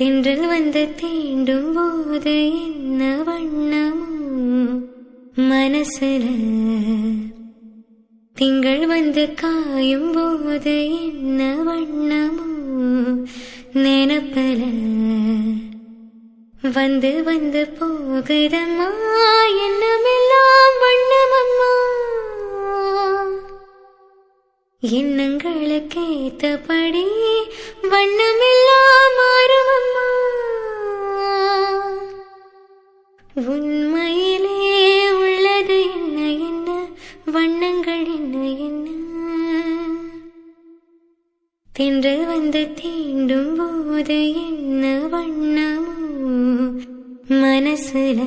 தென்றல் வந்து தீண்டும் போது என்ன வண்ணமோ மனசுல, திங்கள் வந்து காயும் போது என்ன வண்ணமோ நினப்பல, வந்து வந்து போகுதம்மா எண்ணமெல்லாம் வண்ணமம்மா, எண்ணங்களுக்கேத்தபடி வண்ணமெல்லாம் மாறுமம்மா, உண்மையிலே உள்ளது என்ன என்ன வண்ணங்கள் என்ன என்ன, தென்றல் வந்து தீண்டும் போது என்ன வண்ணமோ மனசுல.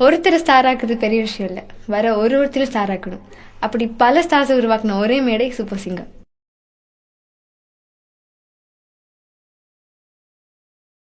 ஒருத்தர் ஸ்டார் ஆக்குறது பெரிய விஷயம் இல்ல, வர ஒருத்தரும் ஸ்டார் ஆக்கணும். அப்படி பல ஸ்டார்ஸ் உருவாக்கணும் ஒரே மேடை சூப்பர் சிங்கர்.